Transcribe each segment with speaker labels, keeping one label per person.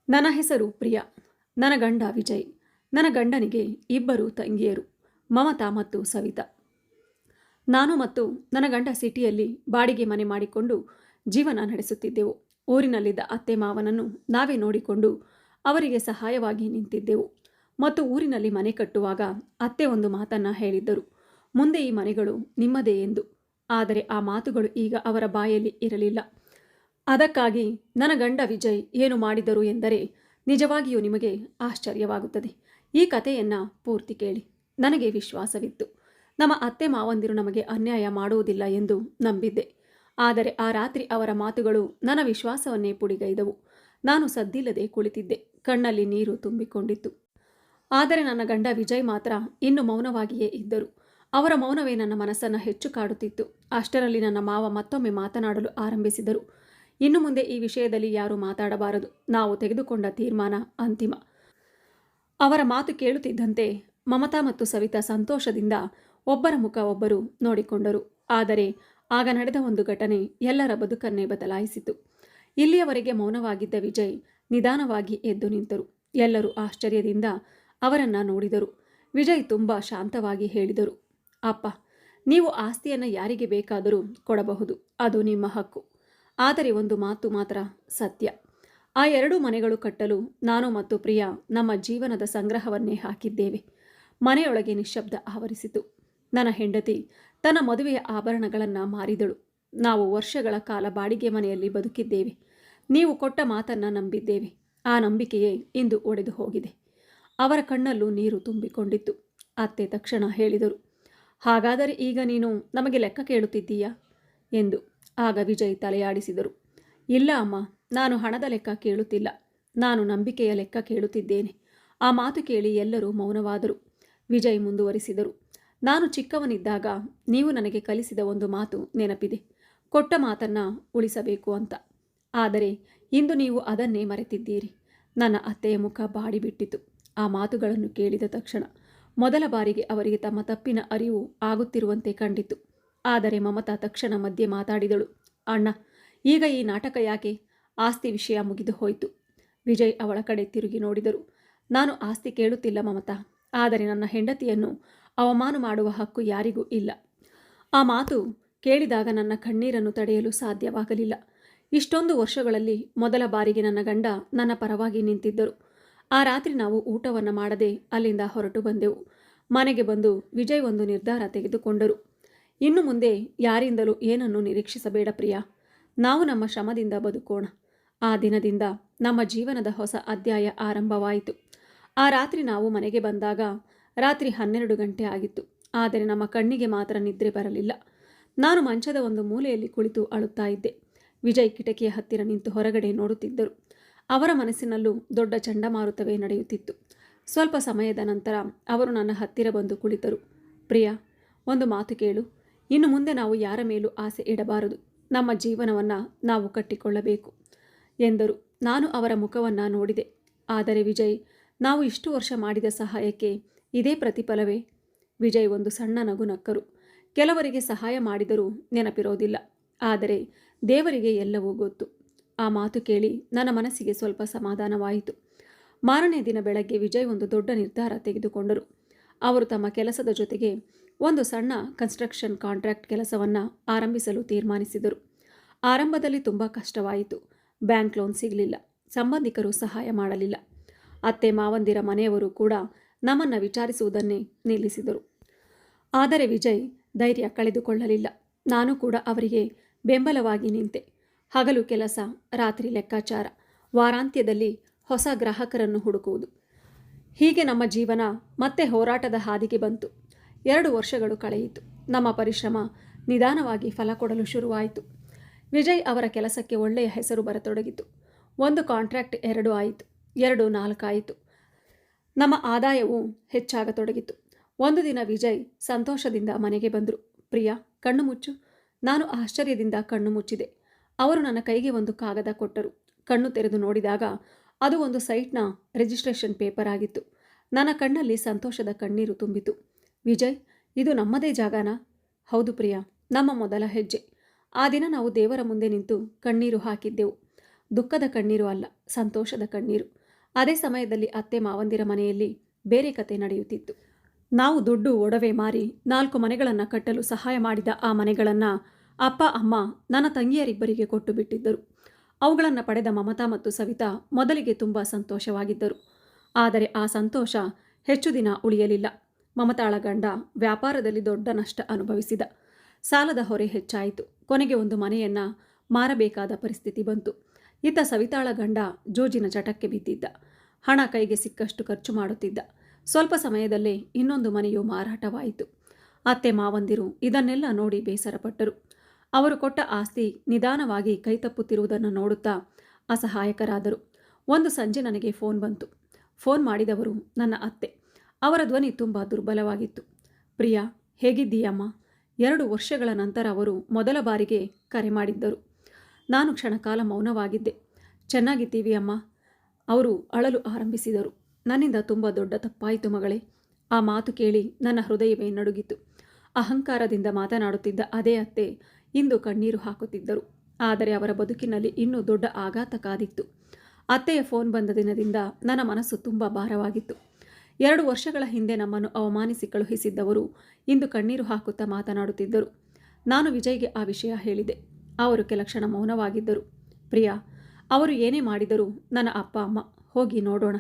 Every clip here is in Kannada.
Speaker 1: ನನ್ನ ಹೆಸರು ಪ್ರಿಯಾ. ನನ್ನ ಗಂಡ ವಿಜಯ್. ನನ್ನ ಗಂಡನಿಗೆ ಇಬ್ಬರು ತಂಗಿಯರು, ಮಮತಾ ಮತ್ತು ಸವಿತಾ. ನಾನು ಮತ್ತು ನನ್ನ ಗಂಡ ಸಿಟಿಯಲ್ಲಿ ಬಾಡಿಗೆ ಮನೆ ಮಾಡಿಕೊಂಡು ಜೀವನ ನಡೆಸುತ್ತಿದ್ದೆವು. ಊರಿನಲ್ಲಿದ್ದ ಅತ್ತೆ ಮಾವನನ್ನು ನಾವೇ ನೋಡಿಕೊಂಡು ಅವರಿಗೆ ಸಹಾಯವಾಗಿ ನಿಂತಿದ್ದೆವು. ಮತ್ತು ಊರಿನಲ್ಲಿ ಮನೆ ಕಟ್ಟುವಾಗ ಅತ್ತೆ ಒಂದು ಮಾತನ್ನು ಹೇಳಿದ್ದರು, ಮುಂದೆ ಈ ಮನೆಗಳು ನಿಮ್ಮದೇ ಎಂದು. ಆದರೆ ಆ ಮಾತುಗಳು ಈಗ ಅವರ ಬಾಯಲ್ಲಿ ಇರಲಿಲ್ಲ. ಅದಕ್ಕಾಗಿ ನನ್ನ ಗಂಡ ವಿಜಯ್ ಏನು ಮಾಡಿದರು ಎಂದರೆ ನಿಜವಾಗಿಯೂ ನಿಮಗೆ ಆಶ್ಚರ್ಯವಾಗುತ್ತದೆ. ಈ ಕಥೆಯನ್ನು ಪೂರ್ತಿ ಕೇಳಿ. ನನಗೆ ವಿಶ್ವಾಸವಿತ್ತು, ನಮ್ಮ ಅತ್ತೆ ಮಾವಂದಿರು ನಮಗೆ ಅನ್ಯಾಯ ಮಾಡುವುದಿಲ್ಲ ಎಂದು ನಂಬಿದ್ದೆ. ಆದರೆ ಆ ರಾತ್ರಿ ಅವರ ಮಾತುಗಳು ನನ್ನ ವಿಶ್ವಾಸವನ್ನೇ ಪುಡಿಗೈದವು. ನಾನು ಸದ್ದಿಲ್ಲದೆ ಕುಳಿತಿದ್ದೆ. ಕಣ್ಣಲ್ಲಿ ನೀರು ತುಂಬಿಕೊಂಡಿತ್ತು. ಆದರೆ ನನ್ನ ಗಂಡ ವಿಜಯ್ ಮಾತ್ರ ಇನ್ನು ಮೌನವಾಗಿಯೇ ಇದ್ದರು. ಅವರ ಮೌನವೇ ನನ್ನ ಮನಸ್ಸನ್ನು ಹೆಚ್ಚು ಕಾಡುತ್ತಿತ್ತು. ಅಷ್ಟರಲ್ಲಿ ನನ್ನ ಮಾವ ಮತ್ತೊಮ್ಮೆ ಮಾತನಾಡಲು ಆರಂಭಿಸಿದರು. ಇನ್ನು ಮುಂದೆ ಈ ವಿಷಯದಲ್ಲಿ ಯಾರೂ ಮಾತಾಡಬಾರದು. ನಾವು ತೆಗೆದುಕೊಂಡ ತೀರ್ಮಾನ ಅಂತಿಮ. ಅವರ ಮಾತು ಕೇಳುತ್ತಿದ್ದಂತೆ ಮಮತಾ ಮತ್ತು ಸವಿತಾ ಸಂತೋಷದಿಂದ ಒಬ್ಬರ ಮುಖ ಒಬ್ಬರು ನೋಡಿಕೊಂಡರು. ಆದರೆ ಆಗ ನಡೆದ ಒಂದು ಘಟನೆ ಎಲ್ಲರ ಬದುಕನ್ನೇ ಬದಲಾಯಿಸಿತು. ಇಲ್ಲಿಯವರೆಗೆ ಮೌನವಾಗಿದ್ದ ವಿಜಯ್ ನಿಧಾನವಾಗಿ ಎದ್ದು ನಿಂತರು. ಎಲ್ಲರೂ ಆಶ್ಚರ್ಯದಿಂದ ಅವರನ್ನು ನೋಡಿದರು. ವಿಜಯ್ ತುಂಬ ಶಾಂತವಾಗಿ ಹೇಳಿದರು, ಅಪ್ಪ, ನೀವು ಆಸ್ತಿಯನ್ನು ಯಾರಿಗೆ ಬೇಕಾದರೂ ಕೊಡಬಹುದು, ಅದು ನಿಮ್ಮ ಹಕ್ಕು. ಆದರೆ ಒಂದು ಮಾತು ಮಾತ್ರ ಸತ್ಯ. ಆ ಎರಡೂ ಮನೆಗಳು ಕಟ್ಟಲು ನಾನು ಮತ್ತು ಪ್ರಿಯಾ ನಮ್ಮ ಜೀವನದ ಸಂಗ್ರಹವನ್ನೇ ಹಾಕಿದ್ದೇವೆ. ಮನೆಯೊಳಗೆ ನಿಶ್ಶಬ್ದ ಆವರಿಸಿತು. ನನ್ನ ಹೆಂಡತಿ ತನ್ನ ಮದುವೆಯ ಆಭರಣಗಳನ್ನು ಮಾರಿದಳು. ನಾವು ವರ್ಷಗಳ ಕಾಲ ಬಾಡಿಗೆ ಮನೆಯಲ್ಲಿ ಬದುಕಿದ್ದೇವೆ. ನೀವು ಕೊಟ್ಟ ಮಾತನ್ನು ನಂಬಿದ್ದೇವೆ. ಆ ನಂಬಿಕೆಯೇ ಇಂದು ಒಡೆದು ಹೋಗಿದೆ. ಅವರ ಕಣ್ಣಲ್ಲೂ ನೀರು ತುಂಬಿಕೊಂಡಿತ್ತು. ಅತ್ತೆ ತಕ್ಷಣ ಹೇಳಿದರು, ಹಾಗಾದರೆ ಈಗ ನೀನು ನಮಗೆ ಲೆಕ್ಕ ಕೇಳುತ್ತಿದ್ದೀಯಾ ಎಂದು. ಆಗ ವಿಜಯ್ ತಲೆಯಾಡಿಸಿದರು. ಇಲ್ಲ ಅಮ್ಮ, ನಾನು ಹಣದ ಲೆಕ್ಕ ಕೇಳುತ್ತಿಲ್ಲ. ನಾನು ನಂಬಿಕೆಯ ಲೆಕ್ಕ ಕೇಳುತ್ತಿದ್ದೇನೆ. ಆ ಮಾತು ಕೇಳಿ ಎಲ್ಲರೂ ಮೌನವಾದರು. ವಿಜಯ್ ಮುಂದುವರಿಸಿದರು, ನಾನು ಚಿಕ್ಕವನಿದ್ದಾಗ ನೀವು ನನಗೆ ಕಲಿಸಿದ ಒಂದು ಮಾತು ನೆನಪಿದೆ, ಕೊಟ್ಟ ಮಾತನ್ನು ಉಳಿಸಬೇಕು ಅಂತ. ಆದರೆ ಇಂದು ನೀವು ಅದನ್ನೇ ಮರೆತಿದ್ದೀರಿ. ನನ್ನ ಅತ್ತೆಯ ಮುಖ ಬಾಡಿಬಿಟ್ಟಿತು. ಆ ಮಾತುಗಳನ್ನು ಕೇಳಿದ ತಕ್ಷಣ ಮೊದಲ ಬಾರಿಗೆ ಅವರಿಗೆ ತಮ್ಮ ತಪ್ಪಿನ ಅರಿವು ಆಗುತ್ತಿರುವಂತೆ ಕಂಡಿತು. ಆದರೆ ಮಮತಾ ತಕ್ಷಣ ಮಧ್ಯೆ ಮಾತಾಡಿದಳು, ಅಣ್ಣ, ಈಗ ಈ ನಾಟಕ ಯಾಕೆ? ಆಸ್ತಿ ವಿಷಯ ಮುಗಿದು ಹೋಯಿತು. ವಿಜಯ್ ಅವಳ ಕಡೆ ತಿರುಗಿ ನೋಡಿದರು. ನಾನು ಆಸ್ತಿ ಕೇಳುತ್ತಿಲ್ಲ ಮಮತಾ, ಆದರೆ ನನ್ನ ಹೆಂಡತಿಯನ್ನು ಅವಮಾನ ಮಾಡುವ ಹಕ್ಕು ಯಾರಿಗೂ ಇಲ್ಲ. ಆ ಮಾತು ಕೇಳಿದಾಗ ನನ್ನ ಕಣ್ಣೀರನ್ನು ತಡೆಯಲು ಸಾಧ್ಯವಾಗಲಿಲ್ಲ. ಇಷ್ಟೊಂದು ವರ್ಷಗಳಲ್ಲಿ ಮೊದಲ ಬಾರಿಗೆ ನನ್ನ ಗಂಡ ನನ್ನ ಪರವಾಗಿ ನಿಂತಿದ್ದರು. ಆ ರಾತ್ರಿ ನಾವು ಊಟವನ್ನು ಮಾಡದೆ ಅಲ್ಲಿಂದ ಹೊರಟು ಬಂದೆವು. ಮನೆಗೆ ಬಂದು ವಿಜಯ್ ಒಂದು ನಿರ್ಧಾರ ತೆಗೆದುಕೊಂಡರು. ಇನ್ನು ಮುಂದೆ ಯಾರಿಂದಲೂ ಏನನ್ನು ನಿರೀಕ್ಷಿಸಬೇಡ ಪ್ರಿಯಾ. ನಾವು ನಮ್ಮ ಶ್ರಮದಿಂದ ಬದುಕೋಣ. ಆ ದಿನದಿಂದ ನಮ್ಮ ಜೀವನದ ಹೊಸ ಅಧ್ಯಾಯ ಆರಂಭವಾಯಿತು. ಆ ರಾತ್ರಿ ನಾವು ಮನೆಗೆ ಬಂದಾಗ ರಾತ್ರಿ 12 ಗಂಟೆ ಆಗಿತ್ತು. ಆದರೆ ನಮ್ಮ ಕಣ್ಣಿಗೆ ಮಾತ್ರ ನಿದ್ರೆ ಬರಲಿಲ್ಲ. ನಾನು ಮಂಚದ ಒಂದು ಮೂಲೆಯಲ್ಲಿ ಕುಳಿತು ಅಳುತ್ತಾ ಇದ್ದೆ. ವಿಜಯ್ ಕಿಟಕಿಯ ಹತ್ತಿರ ನಿಂತು ಹೊರಗಡೆ ನೋಡುತ್ತಿದ್ದರು. ಅವರ ಮನಸ್ಸಿನಲ್ಲೂ ದೊಡ್ಡ ಚಂಡಮಾರುತವೇ ನಡೆಯುತ್ತಿತ್ತು. ಸ್ವಲ್ಪ ಸಮಯದ ನಂತರ ಅವರು ನನ್ನ ಹತ್ತಿರ ಬಂದು ಕುಳಿತರು. ಪ್ರಿಯಾ, ಒಂದು ಮಾತು ಕೇಳು. ಇನ್ನು ಮುಂದೆ ನಾವು ಯಾರ ಮೇಲೂ ಆಸೆ ಇಡಬಾರದು. ನಮ್ಮ ಜೀವನವನ್ನು ನಾವು ಕಟ್ಟಿಕೊಳ್ಳಬೇಕು ಎಂದರು. ನಾನು ಅವರ ಮುಖವನ್ನು ನೋಡಿದೆ. ಆದರೆ ವಿಜಯ್, ನಾವು ಇಷ್ಟು ವರ್ಷ ಮಾಡಿದ ಸಹಾಯಕ್ಕೆ ಇದೇ ಪ್ರತಿಫಲವೇ? ವಿಜಯ್ ಒಂದು ಸಣ್ಣ ನಗು ನಕ್ಕರು. ಕೆಲವರಿಗೆ ಸಹಾಯ ಮಾಡಿದರೂ ನೆನಪಿರೋದಿಲ್ಲ, ಆದರೆ ದೇವರಿಗೆ ಎಲ್ಲವೂ ಗೊತ್ತು. ಆ ಮಾತು ಕೇಳಿ ನನ್ನ ಮನಸ್ಸಿಗೆ ಸ್ವಲ್ಪ ಸಮಾಧಾನವಾಯಿತು. ಮಾರನೇ ದಿನ ಬೆಳಗ್ಗೆ ವಿಜಯ್ ಒಂದು ದೊಡ್ಡ ನಿರ್ಧಾರ ತೆಗೆದುಕೊಂಡರು. ಅವರು ತಮ್ಮ ಕೆಲಸದ ಜೊತೆಗೆ ಒಂದು ಸಣ್ಣ ಕನ್ಸ್ಟ್ರಕ್ಷನ್ ಕಾಂಟ್ರಾಕ್ಟ್ ಕೆಲಸವನ್ನು ಆರಂಭಿಸಲು ತೀರ್ಮಾನಿಸಿದರು. ಆರಂಭದಲ್ಲಿ ತುಂಬ ಕಷ್ಟವಾಯಿತು. ಬ್ಯಾಂಕ್ ಲೋನ್ ಸಿಗಲಿಲ್ಲ. ಸಂಬಂಧಿಕರು ಸಹಾಯ ಮಾಡಲಿಲ್ಲ. ಅತ್ತೆ ಮಾವಂದಿರ ಮನೆಯವರು ಕೂಡ ನಮ್ಮನ್ನು ವಿಚಾರಿಸುವುದನ್ನೇ ನಿಲ್ಲಿಸಿದರು. ಆದರೆ ವಿಜಯ್ ಧೈರ್ಯ ಕಳೆದುಕೊಳ್ಳಲಿಲ್ಲ. ನಾನು ಕೂಡ ಅವರಿಗೆ ಬೆಂಬಲವಾಗಿ ನಿಂತೆ. ಹಗಲು ಕೆಲಸ, ರಾತ್ರಿ ಲೆಕ್ಕಾಚಾರ, ವಾರಾಂತ್ಯದಲ್ಲಿ ಹೊಸ ಗ್ರಾಹಕರನ್ನು ಹುಡುಕುವುದು. ಹೀಗೆ ನಮ್ಮ ಜೀವನ ಮತ್ತೆ ಹೋರಾಟದ ಹಾದಿಗೆ ಬಂತು. 2 ವರ್ಷಗಳು ಕಳೆಯಿತು. ನಮ್ಮ ಪರಿಶ್ರಮ ನಿಧಾನವಾಗಿ ಫಲ ಕೊಡಲು ಶುರುವಾಯಿತು. ವಿಜಯ್ ಅವರ ಕೆಲಸಕ್ಕೆ ಒಳ್ಳೆಯ ಹೆಸರು ಬರತೊಡಗಿತು. 1 ಕಾಂಟ್ರಾಕ್ಟ್ 2 ಆಯಿತು, 2 4 ಆಯಿತು. ನಮ್ಮ ಆದಾಯವೂ ಹೆಚ್ಚಾಗತೊಡಗಿತು. ಒಂದು ದಿನ ವಿಜಯ್ ಸಂತೋಷದಿಂದ ಮನೆಗೆ ಬಂದರು. ಪ್ರಿಯಾ, ಕಣ್ಣು ಮುಚ್ಚು. ನಾನು ಆಶ್ಚರ್ಯದಿಂದ ಕಣ್ಣು ಮುಚ್ಚಿದೆ. ಅವರು ನನ್ನ ಕೈಗೆ ಒಂದು ಕಾಗದ ಕೊಟ್ಟರು. ಕಣ್ಣು ತೆರೆದು ನೋಡಿದಾಗ ಅದು ಒಂದು ಸೈಟ್ನ ರಿಜಿಸ್ಟ್ರೇಷನ್ ಪೇಪರ್ ಆಗಿತ್ತು. ನನ್ನ ಕಣ್ಣಲ್ಲಿ ಸಂತೋಷದ ಕಣ್ಣೀರು ತುಂಬಿತು. ವಿಜಯ್, ಇದು ನಮ್ಮದೇ ಜಾಗನಾ? ಹೌದು ಪ್ರಿಯಾ, ನಮ್ಮ ಮೊದಲ ಹೆಜ್ಜೆ. ಆ ದಿನ ನಾವು ದೇವರ ಮುಂದೆ ನಿಂತು ಕಣ್ಣೀರು ಹಾಕಿದ್ದೆವು. ದುಃಖದ ಕಣ್ಣೀರು ಅಲ್ಲ, ಸಂತೋಷದ ಕಣ್ಣೀರು. ಅದೇ ಸಮಯದಲ್ಲಿ ಅತ್ತೆ ಮಾವಂದಿರ ಮನೆಯಲ್ಲಿ ಬೇರೆ ಕತೆ ನಡೆಯುತ್ತಿತ್ತು. ನಾವು ದುಡ್ಡು ಒಡವೆ ಮಾರಿ 4 ಮನೆಗಳನ್ನು ಕಟ್ಟಲು ಸಹಾಯ ಮಾಡಿದ ಆ ಮನೆಗಳನ್ನು ಅಪ್ಪ ಅಮ್ಮ ನನ್ನ ತಂಗಿಯರಿಬ್ಬರಿಗೆ ಕೊಟ್ಟು ಬಿಟ್ಟಿದ್ದರು. ಅವುಗಳನ್ನು ಪಡೆದ ಮಮತಾ ಮತ್ತು ಸವಿತಾ ಮೊದಲಿಗೆ ತುಂಬ ಸಂತೋಷವಾಗಿದ್ದರು. ಆದರೆ ಆ ಸಂತೋಷ ಹೆಚ್ಚು ದಿನ ಉಳಿಯಲಿಲ್ಲ. ಮಮತಾಳ ಗಂಡ ವ್ಯಾಪಾರದಲ್ಲಿ ದೊಡ್ಡ ನಷ್ಟ ಅನುಭವಿಸಿದ. ಸಾಲದ ಹೊರೆ ಹೆಚ್ಚಾಯಿತು. ಕೊನೆಗೆ ಒಂದು ಮನೆಯನ್ನು ಮಾರಬೇಕಾದ ಪರಿಸ್ಥಿತಿ ಬಂತು. ಇತ್ತ ಸವಿತಾಳ ಗಂಡ ಜೂಜಿನ ಚಟಕ್ಕೆ ಬಿದ್ದಿದ್ದ. ಹಣ ಕೈಗೆ ಸಿಕ್ಕಷ್ಟು ಖರ್ಚು ಮಾಡುತ್ತಿದ್ದ. ಸ್ವಲ್ಪ ಸಮಯದಲ್ಲೇ ಇನ್ನೊಂದು ಮನೆಯು ಮಾರಾಟವಾಯಿತು. ಅತ್ತೆ ಮಾವಂದಿರು ಇದನ್ನೆಲ್ಲ ನೋಡಿ ಬೇಸರಪಟ್ಟರು. ಅವರು ಕೊಟ್ಟ ಆಸ್ತಿ ನಿಧಾನವಾಗಿ ಕೈತಪ್ಪುತ್ತಿರುವುದನ್ನು ನೋಡುತ್ತಾ ಅಸಹಾಯಕರಾದರು. ಒಂದು ಸಂಜೆ ನನಗೆ ಫೋನ್ ಬಂತು. ಫೋನ್ ಮಾಡಿದವರು ನನ್ನ ಅತ್ತೆ. ಅವರ ಧ್ವನಿ ತುಂಬ ದುರ್ಬಲವಾಗಿತ್ತು. ಪ್ರಿಯಾ, ಹೇಗಿದ್ದೀಯಮ್ಮ? 2 ವರ್ಷಗಳ ನಂತರ ಅವರು ಮೊದಲ ಬಾರಿಗೆ ಕರೆ ಮಾಡಿದ್ದರು. ನಾನು ಕ್ಷಣಕಾಲ ಮೌನವಾಗಿದ್ದೆ. ಚೆನ್ನಾಗಿದ್ದೀವಿ ಅಮ್ಮ. ಅವರು ಅಳಲು ಆರಂಭಿಸಿದರು. ನನ್ನಿಂದ ತುಂಬ ದೊಡ್ಡ ತಪ್ಪಾಯಿತು ಮಗಳೇ. ಆ ಮಾತು ಕೇಳಿ ನನ್ನ ಹೃದಯವೇ ನಡುಗಿತು. ಅಹಂಕಾರದಿಂದ ಮಾತನಾಡುತ್ತಿದ್ದ ಅದೇ ಅತ್ತೆ ಇಂದು ಕಣ್ಣೀರು ಹಾಕುತ್ತಿದ್ದರು. ಆದರೆ ಅವರ ಬದುಕಿನಲ್ಲಿ ಇನ್ನೂ ದೊಡ್ಡ ಆಘಾತ ಕಾದಿತ್ತು. ಅತ್ತೆಯ ಫೋನ್ ಬಂದ ದಿನದಿಂದ ನನ್ನ ಮನಸ್ಸು ತುಂಬ ಭಾರವಾಗಿತ್ತು. 2 ವರ್ಷಗಳ ಹಿಂದೆ ನಮ್ಮನ್ನು ಅವಮಾನಿಸಿ ಕಳುಹಿಸಿದ್ದವರು ಇಂದು ಕಣ್ಣೀರು ಹಾಕುತ್ತಾ ಮಾತನಾಡುತ್ತಿದ್ದರು. ನಾನು ವಿಜಯ್ಗೆ ಆ ವಿಷಯ ಹೇಳಿದೆ. ಅವರು ಕೆಲ ಕ್ಷಣ ಮೌನವಾಗಿದ್ದರು. ಪ್ರಿಯಾ, ಅವರು ಏನೇ ಮಾಡಿದರೂ ನನ್ನ ಅಪ್ಪ ಅಮ್ಮ, ಹೋಗಿ ನೋಡೋಣ.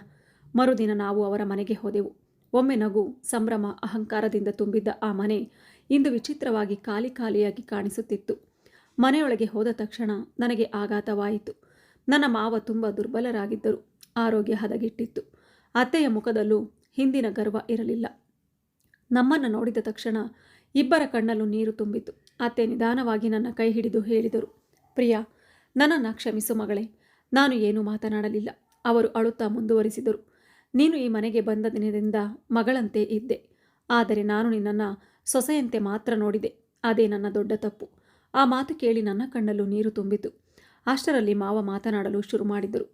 Speaker 1: ಮರುದಿನ ನಾವು ಅವರ ಮನೆಗೆ ಹೋದೆವು. ಒಮ್ಮೆ ನಗು, ಸಂಭ್ರಮ, ಅಹಂಕಾರದಿಂದ ತುಂಬಿದ್ದ ಆ ಮನೆ ಇಂದು ವಿಚಿತ್ರವಾಗಿ ಖಾಲಿಯಾಗಿ ಕಾಣಿಸುತ್ತಿತ್ತು. ಮನೆಯೊಳಗೆ ಹೋದ ತಕ್ಷಣ ನನಗೆ ಆಘಾತವಾಯಿತು. ನನ್ನ ಮಾವ ತುಂಬ ದುರ್ಬಲರಾಗಿದ್ದರು. ಆರೋಗ್ಯ ಹದಗೆಟ್ಟಿತ್ತು. ಅತ್ತೆಯ ಮುಖದಲ್ಲೂ ಹಿಂದಿನ ಗರ್ವ ಇರಲಿಲ್ಲ. ನಮ್ಮನ್ನು ನೋಡಿದ ತಕ್ಷಣ ಇಬ್ಬರ ಕಣ್ಣಲ್ಲೂ ನೀರು ತುಂಬಿತು. ಅತ್ತೆ ನಿಧಾನವಾಗಿ ನನ್ನ ಕೈ ಹಿಡಿದು ಹೇಳಿದರು, ಪ್ರಿಯಾ, ನನ್ನನ್ನು ಕ್ಷಮಿಸು ಮಗಳೇ. ನಾನು ಏನೂ ಮಾತನಾಡಲಿಲ್ಲ. ಅವರು ಅಳುತ್ತಾ ಮುಂದುವರಿಸಿದರು, ನೀನು ಈ ಮನೆಗೆ ಬಂದ ದಿನದಿಂದ ಮಗಳಂತೆ ಇದ್ದೆ. ಆದರೆ ನಾನು ನಿನ್ನನ್ನು ಸೊಸೆಯಂತೆ ಮಾತ್ರ ನೋಡಿದೆ. ಅದೇ ನನ್ನ ದೊಡ್ಡ ತಪ್ಪು. ಆ ಮಾತು ಕೇಳಿ ನನ್ನ ಕಣ್ಣಲ್ಲೂ ನೀರು ತುಂಬಿತು. ಅಷ್ಟರಲ್ಲಿ ಮಾವ ಮಾತನಾಡಲು ಶುರು ಮಾಡಿದರು.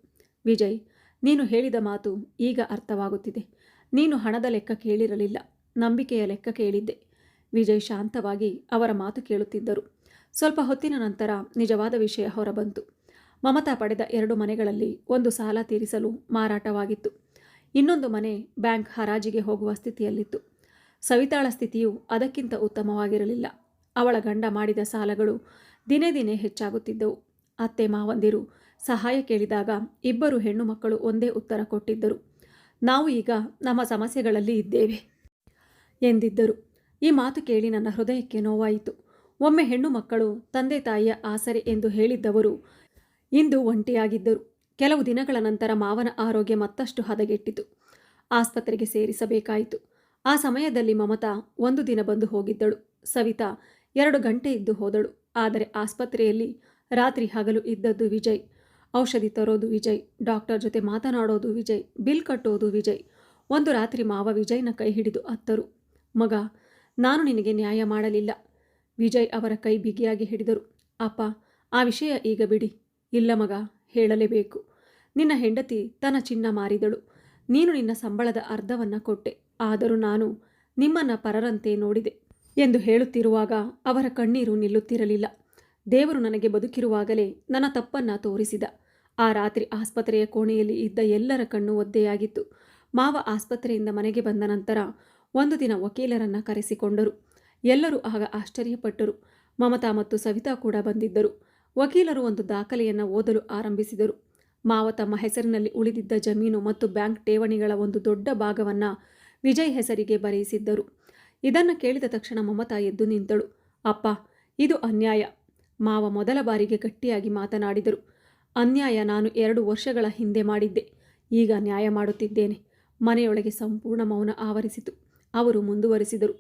Speaker 1: ವಿಜಯ್, ನೀನು ಹೇಳಿದ ಮಾತು ಈಗ ಅರ್ಥವಾಗುತ್ತಿದೆ. ನೀನು ಹಣದ ಲೆಕ್ಕ ಕೇಳಿರಲಿಲ್ಲ, ನಂಬಿಕೆಯ ಲೆಕ್ಕ ಕೇಳಿದ್ದೆ. ವಿಜಯ್ ಶಾಂತವಾಗಿ ಅವರ ಮಾತು ಕೇಳುತ್ತಿದ್ದರು. ಸ್ವಲ್ಪ ಹೊತ್ತಿನ ನಂತರ ನಿಜವಾದ ವಿಷಯ ಹೊರಬಂತು. ಮಮತಾ ಪಡೆದ 2 ಮನೆಗಳಲ್ಲಿ ಒಂದು ಸಾಲ ತೀರಿಸಲು ಮಾರಾಟವಾಗಿತ್ತು. ಇನ್ನೊಂದು ಮನೆ ಬ್ಯಾಂಕ್ ಹರಾಜಿಗೆ ಹೋಗುವ ಸ್ಥಿತಿಯಲ್ಲಿತ್ತು. ಸವಿತಾಳ ಸ್ಥಿತಿಯು ಅದಕ್ಕಿಂತ ಉತ್ತಮವಾಗಿರಲಿಲ್ಲ. ಅವಳ ಗಂಡ ಮಾಡಿದ ಸಾಲಗಳು ದಿನೇ ದಿನೇ ಹೆಚ್ಚಾಗುತ್ತಿದ್ದವು. ಅತ್ತೆ ಮಾವಂದಿರು ಸಹಾಯ ಕೇಳಿದಾಗ ಇಬ್ಬರು ಹೆಣ್ಣು ಮಕ್ಕಳು ಒಂದೇ ಉತ್ತರ ಕೊಟ್ಟಿದ್ದರು, ನಾವು ಈಗ ನಮ್ಮ ಸಮಸ್ಯೆಗಳಲ್ಲಿ ಇದ್ದೇವೆ ಎಂದಿದ್ದರು. ಈ ಮಾತು ಕೇಳಿ ನನ್ನ ಹೃದಯಕ್ಕೆ ನೋವಾಯಿತು. ಒಮ್ಮೆ ಹೆಣ್ಣು ಮಕ್ಕಳು ತಂದೆ ತಾಯಿಯ ಆಸರೆ ಎಂದು ಹೇಳಿದ್ದವರು ಇಂದು ಒಂಟಿಯಾಗಿದ್ದರು. ಕೆಲವು ದಿನಗಳ ನಂತರ ಮಾವನ ಆರೋಗ್ಯ ಮತ್ತಷ್ಟು ಹದಗೆಟ್ಟಿತು. ಆಸ್ಪತ್ರೆಗೆ ಸೇರಿಸಬೇಕಾಯಿತು. ಆ ಸಮಯದಲ್ಲಿ ಮಮತಾ 1 ದಿನ ಬಂದು ಹೋಗಿದ್ದಳು. ಸವಿತಾ 2 ಗಂಟೆ ಇದ್ದು ಹೋದಳು. ಆದರೆ ಆಸ್ಪತ್ರೆಯಲ್ಲಿ ರಾತ್ರಿ ಹಗಲು ಇದ್ದದ್ದು ವಿಜಯ್. ಔಷಧಿ ತರೋದು ವಿಜಯ್, ಡಾಕ್ಟರ್ ಜೊತೆ ಮಾತನಾಡೋದು ವಿಜಯ್, ಬಿಲ್ ಕಟ್ಟೋದು ವಿಜಯ್. ಒಂದು ರಾತ್ರಿ ಮಾವ ವಿಜಯ್ನ ಕೈ ಹಿಡಿದು ಅತ್ತರು. ಮಗ, ನಾನು ನಿನಗೆ ನ್ಯಾಯ ಮಾಡಲಿಲ್ಲ. ವಿಜಯ್ ಅವರ ಕೈ ಬಿಗಿಯಾಗಿ ಹಿಡಿದರು. ಅಪ್ಪ, ಆ ವಿಷಯ ಈಗ ಬಿಡಿ. ಇಲ್ಲ ಮಗ, ಹೇಳಲೇಬೇಕು. ನಿನ್ನ ಹೆಂಡತಿ ತನ್ನ ಚಿನ್ನ ಮಾರಿದಳು. ನೀನು ನಿನ್ನ ಸಂಬಳದ ಅರ್ಧವನ್ನು ಕೊಟ್ಟೆ. ಆದರೂ ನಾನು ನಿಮ್ಮನ್ನು ಪರರಂತೆ ನೋಡಿದೆ ಎಂದು ಹೇಳುತ್ತಿರುವಾಗ ಅವರ ಕಣ್ಣೀರು ನಿಲ್ಲುತ್ತಿರಲಿಲ್ಲ. ದೇವರು ನನಗೆ ಬದುಕಿರುವಾಗಲೇ ನನ್ನ ತಪ್ಪನ್ನು ತೋರಿಸಿದ. ಆ ರಾತ್ರಿ ಆಸ್ಪತ್ರೆಯ ಕೋಣೆಯಲ್ಲಿ ಇದ್ದ ಎಲ್ಲರ ಕಣ್ಣು ಒದ್ದೆಯಾಗಿತ್ತು. ಮಾವ ಆಸ್ಪತ್ರೆಯಿಂದ ಮನೆಗೆ ಬಂದ ನಂತರ 1 ದಿನ ವಕೀಲರನ್ನು ಕರೆಸಿಕೊಂಡರು. ಎಲ್ಲರೂ ಆಗ ಆಶ್ಚರ್ಯಪಟ್ಟರು. ಮಮತಾ ಮತ್ತು ಸವಿತಾ ಕೂಡ ಬಂದಿದ್ದರು. ವಕೀಲರು ಒಂದು ದಾಖಲೆಯನ್ನು ಓದಲು ಆರಂಭಿಸಿದರು. ಮಾವ ತಮ್ಮ ಹೆಸರಿನಲ್ಲಿ ಉಳಿದಿದ್ದ ಜಮೀನು ಮತ್ತು ಬ್ಯಾಂಕ್ ಠೇವಣಿಗಳ ಒಂದು ದೊಡ್ಡ ಭಾಗವನ್ನು ವಿಜಯ್ ಹೆಸರಿಗೆ ಬರೆಯಿಸಿದ್ದರು. ಇದನ್ನು ಕೇಳಿದ ತಕ್ಷಣ ಮಮತಾ ಎದ್ದು ನಿಂತಳು. ಅಪ್ಪ, ಇದು ಅನ್ಯಾಯ. ಮಾವ ಮೊದಲ ಬಾರಿಗೆ ಗಟ್ಟಿಯಾಗಿ ಮಾತನಾಡಿದರು. ಅನ್ಯಾಯ ನಾನು 2 ವರ್ಷಗಳ ಹಿಂದೆ ಮಾಡಿದ್ದೆ. ಈಗ ನ್ಯಾಯ ಮಾಡುತ್ತಿದ್ದೇನೆ. ಮನೆಯೊಳಗೆ ಸಂಪೂರ್ಣ ಮೌನ ಆವರಿಸಿತು. ಅವರು ಮುಂದುವರಿಸಿದರು.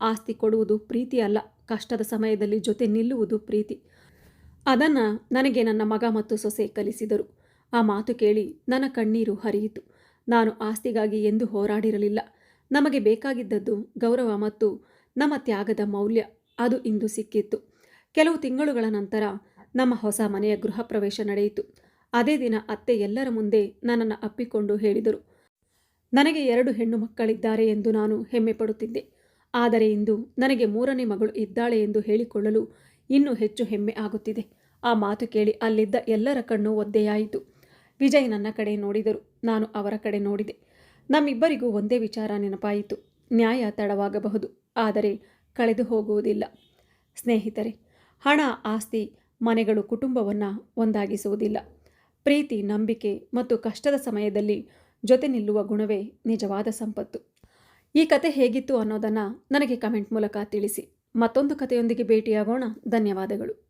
Speaker 1: ಆಸ್ತಿ ಕೊಡುವುದು ಪ್ರೀತಿ ಅಲ್ಲ, ಕಷ್ಟದ ಸಮಯದಲ್ಲಿ ಜೊತೆ ನಿಲ್ಲುವುದು ಪ್ರೀತಿ. ಅದನ್ನು ನನಗೆ ನನ್ನ ಮಗ ಮತ್ತು ಸೊಸೆ ಕಲಿಸಿದರು. ಆ ಮಾತು ಕೇಳಿ ನನ್ನ ಕಣ್ಣೀರು ಹರಿಯಿತು. ನಾನು ಆಸ್ತಿಗಾಗಿ ಎಂದೂ ಹೋರಾಡಿರಲಿಲ್ಲ. ನಮಗೆ ಬೇಕಾಗಿದ್ದದ್ದು ಗೌರವ ಮತ್ತು ನಮ್ಮ ತ್ಯಾಗದ ಮೌಲ್ಯ. ಅದು ಇಂದು ಸಿಕ್ಕಿತ್ತು. ಕೆಲವು ತಿಂಗಳುಗಳ ನಂತರ ನಮ್ಮ ಹೊಸ ಮನೆಯ ಗೃಹ ಪ್ರವೇಶ ನಡೆಯಿತು. ಅದೇ ದಿನ ಅತ್ತೆ ಎಲ್ಲರ ಮುಂದೆ ನನ್ನನ್ನು ಅಪ್ಪಿಕೊಂಡು ಹೇಳಿದರು, ನನಗೆ 2 ಹೆಣ್ಣು ಮಕ್ಕಳಿದ್ದಾರೆ ಎಂದು ನಾನು ಹೆಮ್ಮೆ ಪಡುತ್ತಿದ್ದೆ. ಆದರೆ ಇಂದು ನನಗೆ 3ನೇ ಮಗಳು ಇದ್ದಾಳೆ ಎಂದು ಹೇಳಿಕೊಳ್ಳಲು ಇನ್ನೂ ಹೆಚ್ಚು ಹೆಮ್ಮೆ ಆಗುತ್ತಿದೆ. ಆ ಮಾತು ಕೇಳಿ ಅಲ್ಲಿದ್ದ ಎಲ್ಲರ ಕಣ್ಣು ಒದ್ದೆಯಾಯಿತು. ವಿಜಯ್ ನನ್ನ ಕಡೆ ನೋಡಿದರು, ನಾನು ಅವರ ಕಡೆ ನೋಡಿದೆ. ನಮ್ಮಿಬ್ಬರಿಗೂ ಒಂದೇ ವಿಚಾರ ನೆನಪಾಯಿತು. ನ್ಯಾಯ ತಡವಾಗಬಹುದು, ಆದರೆ ಕಳೆದು ಹೋಗುವುದಿಲ್ಲ. ಸ್ನೇಹಿತರೆ, ಹಣ, ಆಸ್ತಿ, ಮನೆಗಳು ಕುಟುಂಬವನ್ನು ಒಂದಾಗಿಸುವುದಿಲ್ಲ. ಪ್ರೀತಿ, ನಂಬಿಕೆ ಮತ್ತು ಕಷ್ಟದ ಸಮಯದಲ್ಲಿ ಜೊತೆ ನಿಲ್ಲುವ ಗುಣವೇ ನಿಜವಾದ ಸಂಪತ್ತು. ಈ ಕತೆ ಹೇಗಿತ್ತು ಅನ್ನೋದನ್ನು ನನಗೆ ಕಮೆಂಟ್ ಮೂಲಕ ತಿಳಿಸಿ. ಮತ್ತೊಂದು ಕಥೆಯೊಂದಿಗೆ ಭೇಟಿಯಾಗೋಣ. ಧನ್ಯವಾದಗಳು.